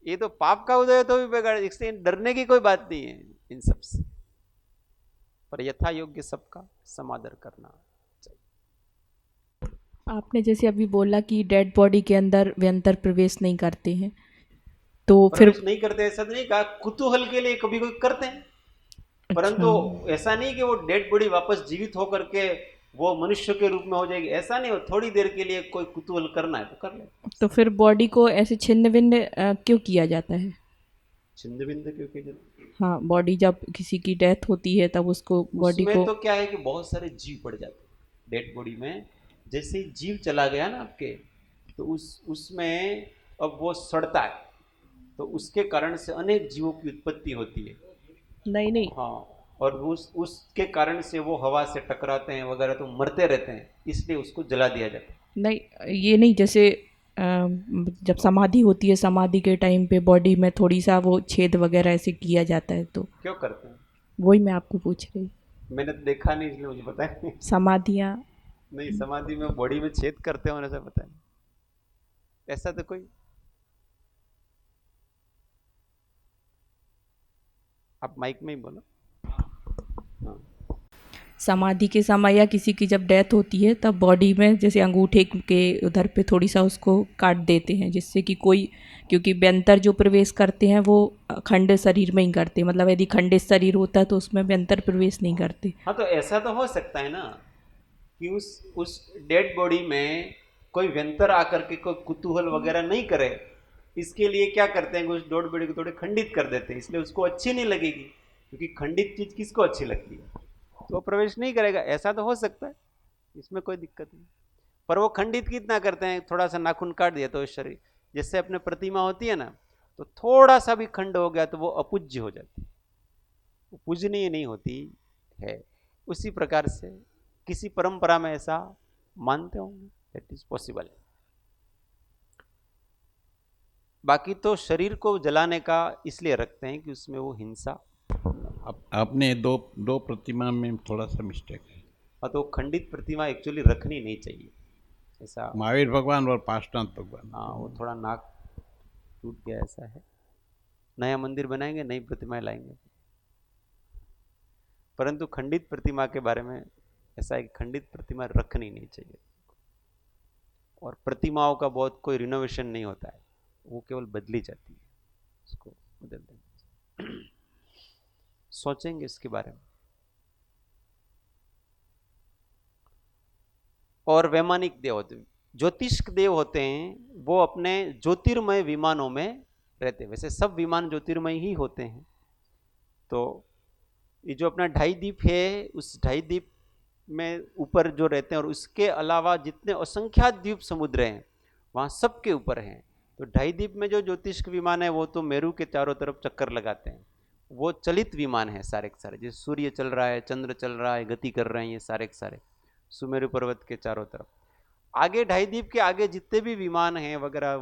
A: ये तो पाप का उदय तो भी बिगाड़, इससे डरने की कोई बात नहीं है इन सबसे, पर यथा योग्य सबका समादर करना चाहिए।
B: आपने जैसे अभी बोला कि डेड बॉडी के अंदर व्यंतर प्रवेश नहीं करते हैं, तो फिर
A: प्रवेश नहीं करते ऐसा नहीं कहा, कुतूहल के लिए कभी कोई करते हैं,
B: अच्छा,
A: परंतु ऐसा नहीं कि वो डेड बॉडी वापस जीवित होकर के वो मनुष्य के रूप में हो जाएगी, ऐसा नहीं हो। थोड़ी देर के लिए कोई कुतूहल करना है तो कर ले।
B: तो फिर बॉडी को ऐसे छिन्न भिन्न क्यों किया जाता है?
A: छिंद बिंद क्योंकि
B: हाँ, बॉडी जब किसी की डेथ होती है तब उसको बॉडी
A: उसमें
B: को,
A: तो क्या है कि बहुत सारे जीव पड़ जाते हैं डेड बॉडी में। जैसे ही जीव चला गया ना आपके, तो उसमें अब वो सड़ता है, तो उसके कारण से अनेक जीवों की उत्पत्ति होती है।
B: नहीं नहीं,
A: हाँ, और उसके कारण से वो हवा से टकराते हैं वगैरह तो मरते रहते हैं, इसलिए उसको जला दिया जाता है।
B: नहीं ये नहीं, जैसे जब समाधि होती है, समाधि के टाइम पे बॉडी में थोड़ी सा वो छेद वगैरह ऐसे किया जाता है, तो
A: क्यों करते हैं?
B: वही मैं आपको पूछ रही।
A: मैंने तो देखा नहीं इसलिए मुझे पता नहीं।
B: समाधियाँ,
A: नहीं, समाधि में बॉडी में छेद करते होने से पता नहीं, ऐसा तो कोई। आप माइक में ही बोलो। हाँ,
B: समाधि के समय या किसी की जब डेथ होती है तब बॉडी में जैसे अंगूठे के उधर पे थोड़ी सा उसको काट देते हैं, जिससे कि कोई, क्योंकि व्यंतर जो प्रवेश करते हैं वो खंड शरीर में ही करते हैं, मतलब यदि खंडित शरीर होता है तो उसमें व्यंतर प्रवेश नहीं करते।
A: हाँ, तो ऐसा तो हो सकता है ना कि उस डेड बॉडी में कोई व्यंतर आकर के कोई कुतूहल वगैरह नहीं करे, इसके लिए क्या करते हैं, उस डेड बॉडी को थोड़े खंडित कर देते हैं, इसलिए उसको अच्छी नहीं लगेगी, क्योंकि खंडित चीज किसको अच्छी लगती है, तो वो प्रवेश नहीं करेगा। ऐसा तो हो सकता है, इसमें कोई दिक्कत नहीं। पर वो खंडित कितना करते हैं, थोड़ा सा नाखून काट दिया तो शरीर, जैसे अपने प्रतिमा होती है ना, तो थोड़ा सा भी खंड हो गया तो वो अपूज्य हो जाती है, वो पूजनीय नहीं होती है। उसी प्रकार से किसी परंपरा में ऐसा मानते होंगे, दैट इज पॉसिबल। बाकी तो शरीर को जलाने का इसलिए रखते हैं कि उसमें वो हिंसा।
C: आपने दो दो प्रतिमा में थोड़ा सा मिस्टेक है।
A: हाँ, तो खंडित प्रतिमा एक्चुअली रखनी नहीं चाहिए ऐसा।
C: महावीर भगवान और पार्श्वनाथ भगवान।
A: हाँ, वो थोड़ा नाक टूट गया ऐसा है। नया मंदिर बनाएंगे, नई प्रतिमाएं लाएंगे। परंतु खंडित प्रतिमा के बारे में ऐसा है कि खंडित प्रतिमा रखनी नहीं चाहिए। और प्रतिमाओं का बहुत कोई रिनोवेशन नहीं होता है, वो केवल बदली जाती है, उसको बदल देंगे। सोचेंगे इसके बारे में। और वैमानिक देव होते हैं, ज्योतिष देव होते हैं, वो अपने ज्योतिर्मय विमानों में रहते हैं। वैसे सब विमान ज्योतिर्मय ही होते हैं। तो ये जो अपना ढाई द्वीप है, उस ढाई द्वीप में ऊपर जो रहते हैं, और उसके अलावा जितने असंख्यात द्वीप समुद्र हैं वहाँ सबके ऊपर हैं। तो ढाई द्वीप में जो ज्योतिष विमान है वो तो मेरू के चारों तरफ चक्कर लगाते हैं, वो चलित विमान है सारे के सारे। जैसे सूर्य चल रहा है, चंद्र चल रहा है, गति कर रहे हैं, ये सारे के सारे सुमेरु पर्वत के चारों तरफ। आगे ढाई द्वीप के आगे जितने भी विमान हैं वगैरह,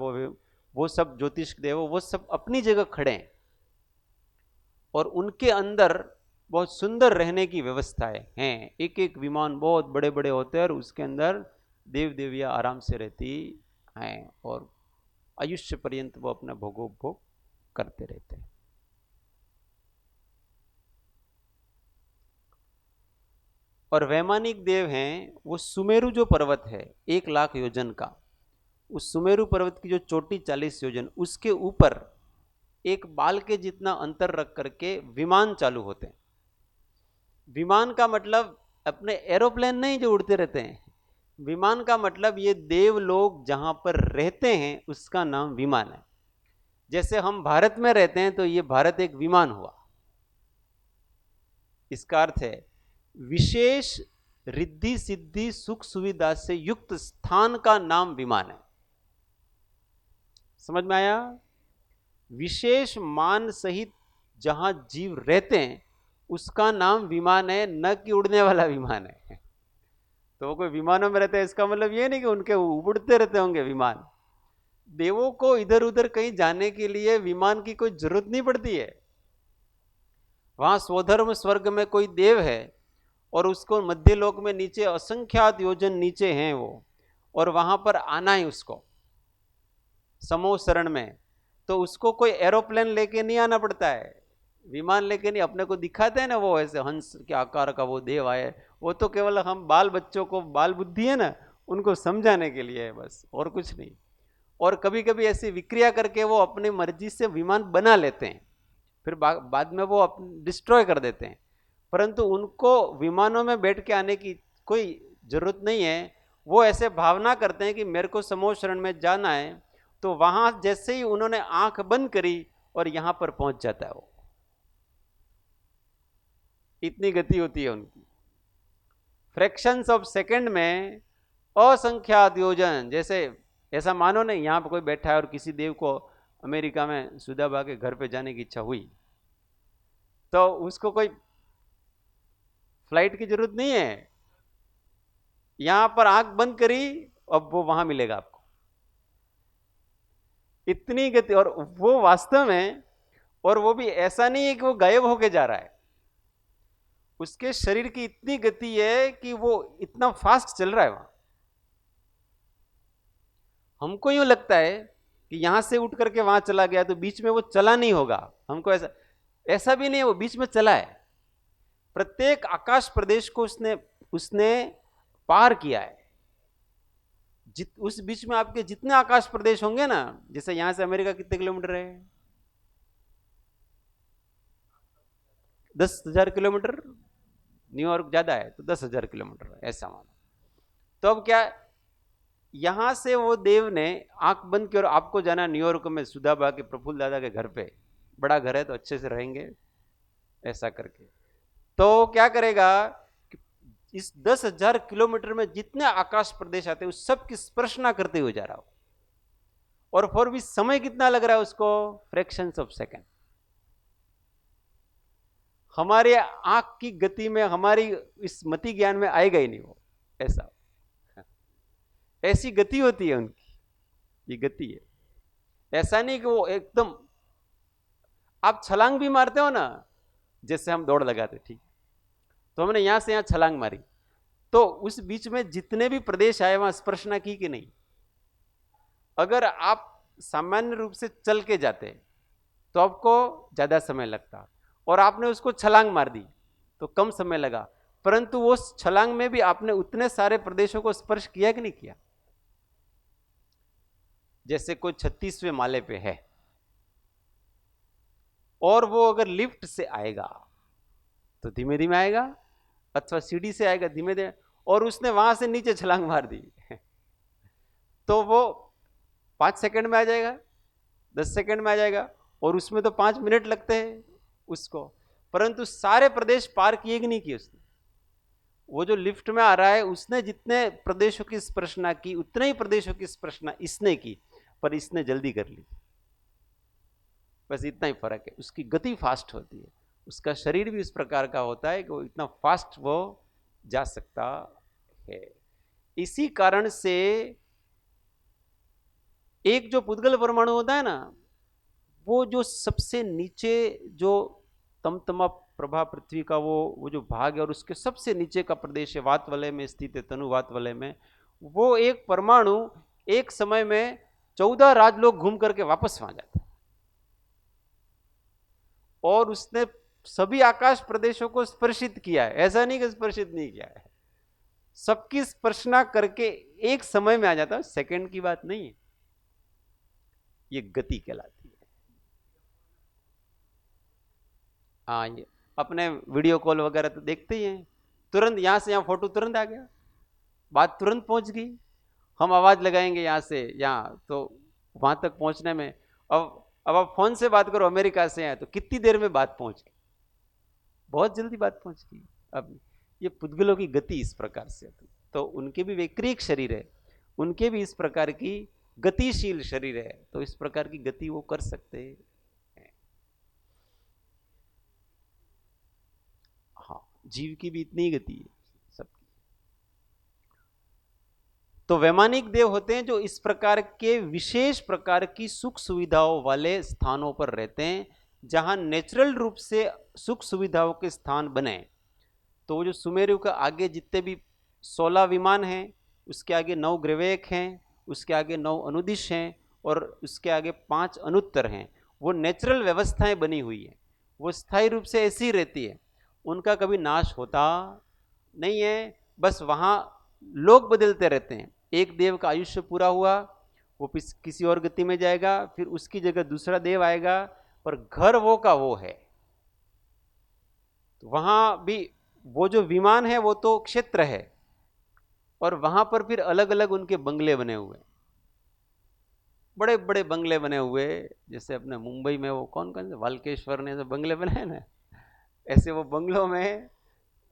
A: वो सब ज्योतिष देव, वो सब अपनी जगह खड़े हैं, और उनके अंदर बहुत सुंदर रहने की व्यवस्थाएं हैं। एक एक विमान बहुत बड़े बड़े होते हैं, और उसके अंदर देव देवियां आराम से रहती हैं, और आयुष्य पर्यंत वो अपना भोगोपभोग करते रहते हैं। और वैमानिक देव हैं, वो सुमेरु जो पर्वत है 1,00,000 योजन का, उस सुमेरु पर्वत की जो चोटी 40 योजन, उसके ऊपर एक बाल के जितना अंतर रख करके विमान चालू होते हैं। विमान का मतलब अपने एरोप्लेन नहीं जो उड़ते रहते हैं, विमान का मतलब ये देव लोग जहां पर रहते हैं उसका नाम विमान है। जैसे हम भारत में रहते हैं तो ये भारत एक विमान हुआ। इसका अर्थ है विशेष रिद्धि सिद्धि सुख सुविधा से युक्त स्थान का नाम विमान है। समझ में आया? विशेष मान सहित जहां जीव रहते हैं उसका नाम विमान है, न कि उड़ने वाला विमान है। तो वो कोई विमानों में रहते हैं इसका मतलब ये नहीं कि उनके उड़ते रहते होंगे विमान। देवों को इधर उधर कहीं जाने के लिए विमान की कोई जरूरत नहीं पड़ती है। वहां स्वधर्म स्वर्ग में कोई देव है और उसको मध्य लोक में नीचे असंख्यात योजन नीचे हैं वो, और वहां पर आना है उसको समो शरण में, तो उसको कोई एरोप्लेन लेके नहीं आना पड़ता है, विमान लेके नहीं। अपने को दिखाते हैं ना वो ऐसे हंस के आकार का वो देव आए, वो तो केवल हम बाल बच्चों को, बाल बुद्धि है ना, उनको समझाने के लिए है बस, और कुछ नहीं। और कभी कभी ऐसी विक्रिया करके वो अपनी मर्जी से विमान बना लेते हैं, फिर बाद में वो डिस्ट्रॉय कर देते हैं। परंतु उनको विमानों में बैठ के आने की कोई जरूरत नहीं है। वो ऐसे भावना करते हैं कि मेरे को समो शरण में जाना है, तो वहां जैसे ही उन्होंने आंख बंद करी और यहां पर पहुंच जाता है वो। इतनी गति होती है उनकी, फ्रैक्शंस ऑफ सेकंड में असंख्यात योजन। जैसे ऐसा मानो नहीं, यहां पर कोई बैठा है और किसी देव को अमेरिका में सुदाबा के घर पे जाने की इच्छा हुई, तो उसको कोई फ्लाइट की जरूरत नहीं है, यहां पर आंख बंद करी अब वो वहां मिलेगा आपको। इतनी गति, और वो वास्तव में, और वो भी ऐसा नहीं है कि वो गायब होके जा रहा है, उसके शरीर की इतनी गति है कि वो इतना फास्ट चल रहा है वहां। हमको यूं लगता है कि यहां से उठ करके वहां चला गया तो बीच में वो चला नहीं होगा, हमको ऐसा भी नहीं है, वो बीच में चला है। प्रत्येक आकाश प्रदेश को उसने पार किया है। उस बीच में आपके जितने आकाश प्रदेश होंगे ना, जैसे यहां से अमेरिका कितने किलोमीटर है? 10,000 किलोमीटर। न्यूयॉर्क ज्यादा है तो 10,000 किलोमीटर ऐसा मानो। तो अब क्या, यहां से वो देव ने आंख बंद की और आपको जाना न्यूयॉर्क में सुदाबा के प्रफुल्ल दादा के घर पे। बड़ा घर है तो अच्छे से रहेंगे ऐसा करके। तो क्या करेगा, इस 10,000 किलोमीटर में जितने आकाश प्रदेश आते हैं उस सब की स्पर्शना करते हुए जा रहा हो, और फिर भी समय कितना लग रहा है उसको? Fractions of second. हमारे आंख की गति में, हमारी इस मति ज्ञान में आएगा ही नहीं वो। ऐसा, ऐसी गति होती है उनकी, ये गति है। ऐसा नहीं कि वो एकदम, आप छलांग भी मारते हो ना, जैसे हम दौड़ लगाते, ठीक, तो हमने यहां से यहां छलांग मारी, तो उस बीच में जितने भी प्रदेश आए वहां स्पर्शना की कि नहीं? अगर आप सामान्य रूप से चल के जाते तो आपको ज्यादा समय लगता, और आपने उसको छलांग मार दी तो कम समय लगा, परंतु वो छलांग में भी आपने उतने सारे प्रदेशों को स्पर्श किया कि नहीं किया? जैसे कोई 36वें माले पे है और वो अगर लिफ्ट से आएगा तो धीमे धीमे आएगा, अथवा सीढ़ी से आएगा धीमे धीमे, और उसने वहां से नीचे छलांग मार दी तो वो 5 सेकंड में आ जाएगा, 10 सेकंड में आ जाएगा, और उसमें तो 5 मिनट लगते हैं उसको। परंतु सारे प्रदेश पार किए कि नहीं किए उसने? वो जो लिफ्ट में आ रहा है उसने जितने प्रदेशों की स्पर्शना की उतने ही प्रदेशों की स्पर्शना इसने की, पर इसने जल्दी कर ली। बस इतना ही फर्क है, उसकी गति फास्ट होती है, उसका शरीर भी इस प्रकार का होता है कि वो इतना फास्ट वो जा सकता है। इसी कारण से एक जो पुद्गल परमाणु होता है ना, वो जो सबसे नीचे जो तमतमा प्रभा पृथ्वी का वो जो भाग है और उसके सबसे नीचे का प्रदेश है, वात वलय में स्थित है, तनु वात वलय में, वो एक परमाणु एक समय में 14 राजलोक घूम करके वापस वहां जाता है, और उसने सभी आकाश प्रदेशों को स्पर्शित किया है। ऐसा नहीं कि स्पर्शित नहीं किया है, सबकी स्पर्शना करके एक समय में आ जाता है, सेकंड की बात नहीं है, ये गति कहलाती है। हाँ, ये अपने वीडियो कॉल वगैरह तो देखते ही हैं, तुरंत यहां से यहां फोटो तुरंत आ गया, बात तुरंत पहुंच गई। हम आवाज लगाएंगे यहां से यहां तो वहां तक पहुंचने में, अब आप फोन से बात करो अमेरिका से हैं तो कितनी देर में बात पहुंच गई, बहुत जल्दी बात पहुंच गई। अब ये पुद्गलों की गति इस प्रकार से होती, तो उनके भी वैक्रिक शरीर है, उनके भी इस प्रकार की गतिशील शरीर है, तो इस प्रकार की गति वो कर सकते हैं। हाँ, जीव की भी इतनी ही गति है सबकी। तो वैमानिक देव होते हैं जो इस प्रकार के विशेष प्रकार की सुख सुविधाओं वाले स्थानों पर रहते हैं, जहां नेचुरल रूप से सुख सुविधाओं के स्थान बने। तो वो जो सुमेरु के आगे जितने भी 16 विमान हैं, उसके आगे 9 ग्रवेक हैं, उसके आगे 9 अनुदिश हैं, और उसके आगे 5 अनुत्तर हैं, वो नेचुरल व्यवस्थाएं बनी हुई है, वो स्थायी रूप से ऐसी रहती है, उनका कभी नाश होता नहीं है। बस वहाँ लोग बदलते रहते हैं, एक देव का आयुष्य पूरा हुआ, वो किसी और गति में जाएगा, फिर उसकी जगह दूसरा देव आएगा, पर घर वो का वो है। तो वहाँ भी वो जो विमान है वो तो क्षेत्र है, और वहां पर फिर अलग अलग उनके बंगले बने हुए, बड़े बड़े बंगले बने हुए, जैसे अपने मुंबई में वो कौन कौन से वाल्केश्वर ने जो बंगले बनाए ना, ऐसे वो बंगलों में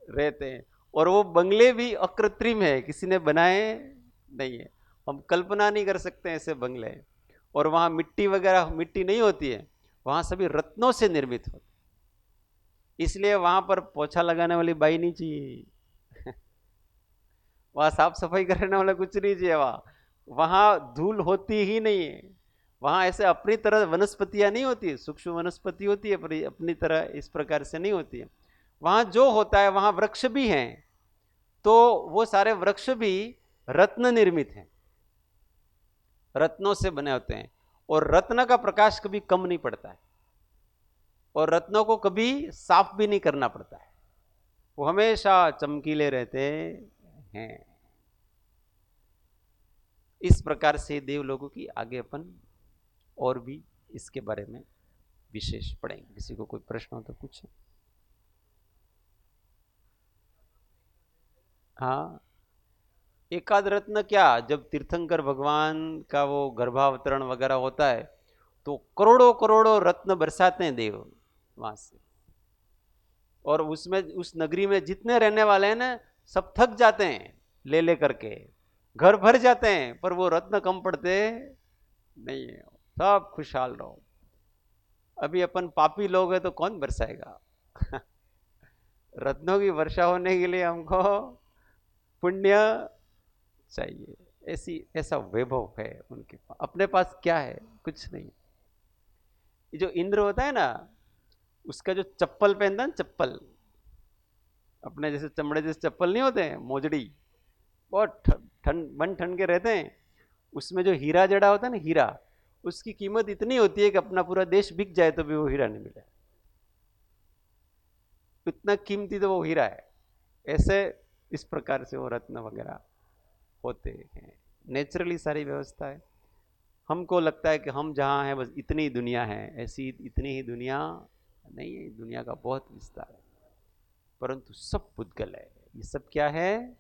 A: रहते हैं। और वो बंगले भी अकृत्रिम है, किसी ने बनाए नहीं है, हम कल्पना नहीं कर सकते ऐसे बंगले। और वहां मिट्टी वगैरह मिट्टी नहीं होती है, वहां सभी रत्नों से निर्मित होते, इसलिए वहां पर पोछा लगाने वाली बाई नहीं चाहिए वहां साफ सफाई करने वाला कुछ नहीं चाहिए, वहां धूल होती ही नहीं है। वहां ऐसे अपनी तरह वनस्पतियां नहीं होती, सूक्ष्म वनस्पति होती है पर अपनी तरह इस प्रकार से नहीं होती है। वहां जो होता है वहां वृक्ष भी हैं, तो वो सारे वृक्ष भी रत्न निर्मित हैं, रत्नों से बने होते हैं, और रत्न का प्रकाश कभी कम नहीं पड़ता है, और रत्नों को कभी साफ भी नहीं करना पड़ता है, वो हमेशा चमकीले रहते हैं। इस प्रकार से देव लोगों की आगे अपन और भी इसके बारे में विशेष पढ़ेंगे। किसी को कोई प्रश्न हो तो पूछे। हाँ, एकाद रत्न क्या, जब तीर्थंकर भगवान का वो गर्भावतरण वगैरह होता है तो करोड़ों करोड़ों रत्न बरसाते हैं देव वहां से, और उसमें उस नगरी में जितने रहने वाले हैं ना सब थक जाते हैं, ले ले करके घर भर जाते हैं, पर वो रत्न कम पड़ते नहीं है, सब खुशहाल रहो। अभी अपन पापी लोग हैं तो कौन बरसाएगा रत्नों की वर्षा होने के लिए हमको पुण्य चाहिए, ऐसा वैभव है उनके पास। अपने पास क्या है? कुछ नहीं। ये जो इंद्र होता है ना, उसका जो चप्पल पहनता है, चप्पल अपने जैसे चमड़े जैसे चप्पल नहीं होते हैं, मोजड़ी, बहुत ठंड बन ठंड के रहते हैं, उसमें जो हीरा जड़ा होता है ना, हीरा, उसकी कीमत इतनी होती है कि अपना पूरा देश बिक जाए तो भी वो हीरा नहीं मिले, इतना कीमती तो वो हीरा है। ऐसे इस प्रकार से वो रत्न वगैरह होते हैं, नेचुरली सारी व्यवस्था है। हमको लगता है कि हम जहाँ हैं बस इतनी ही दुनिया है, ऐसी इतनी ही दुनिया नहीं है, दुनिया का बहुत विस्तार है, परंतु सब पुद्गल है। ये सब क्या है,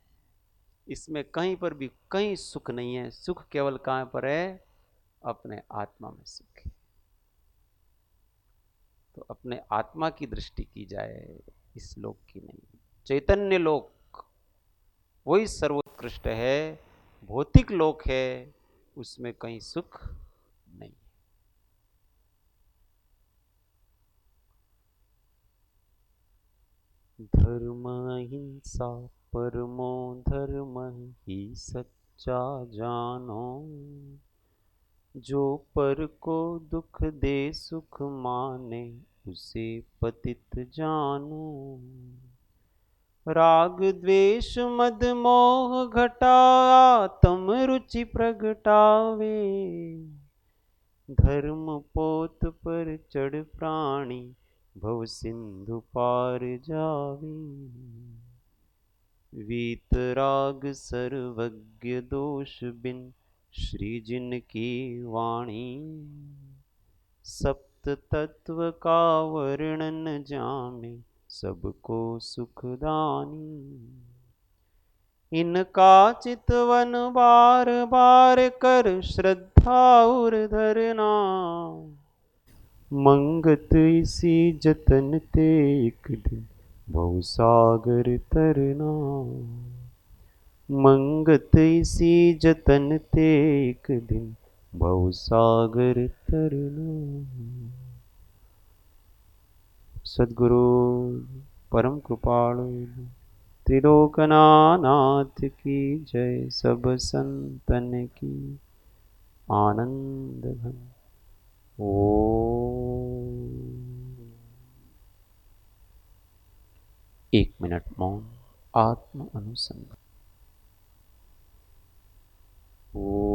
A: इसमें कहीं पर भी कहीं सुख नहीं है, सुख केवल कहाँ पर है, अपने आत्मा में सुख है। तो अपने आत्मा की दृष्टि की जाए, इस लोक की नहीं। चैतन्य लोक वही सर्वोत्कृष्ट है, भौतिक लोक है उसमें कहीं सुख नहीं। धर्म अहिंसा परमो धर्म ही सच्चा जानो, जो पर को दुख दे सुख माने, उसे पतित जानो। राग द्वेष मद मोह घटा, तम रुचि प्रगटावे, धर्म पोत पर चढ़ प्राणी, भव सिंधु पार जावे। वीतराग सर्वज्ञ दोष बिन, श्री जिन की वाणी, सप्त तत्व का वर्णन जामे, सबको सुखदानी। इनका चितवन बार बार कर, श्रद्धा और धरना, मंगत इसी जतन ते एक दिन, भव सागर तरना। मंगत इसी जतन ते एक दिन, भव सागर तरना। सद्गुरु परम कृपालु त्रिलोकनाथ की जय, सब संतन की आनंद घन। ओम। 1 मिनट मौन आत्म अनुसंधान। ओम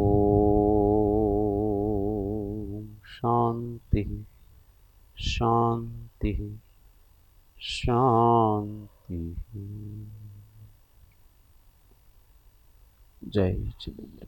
A: शांति शांति शांति। जय जिनेन्द्र।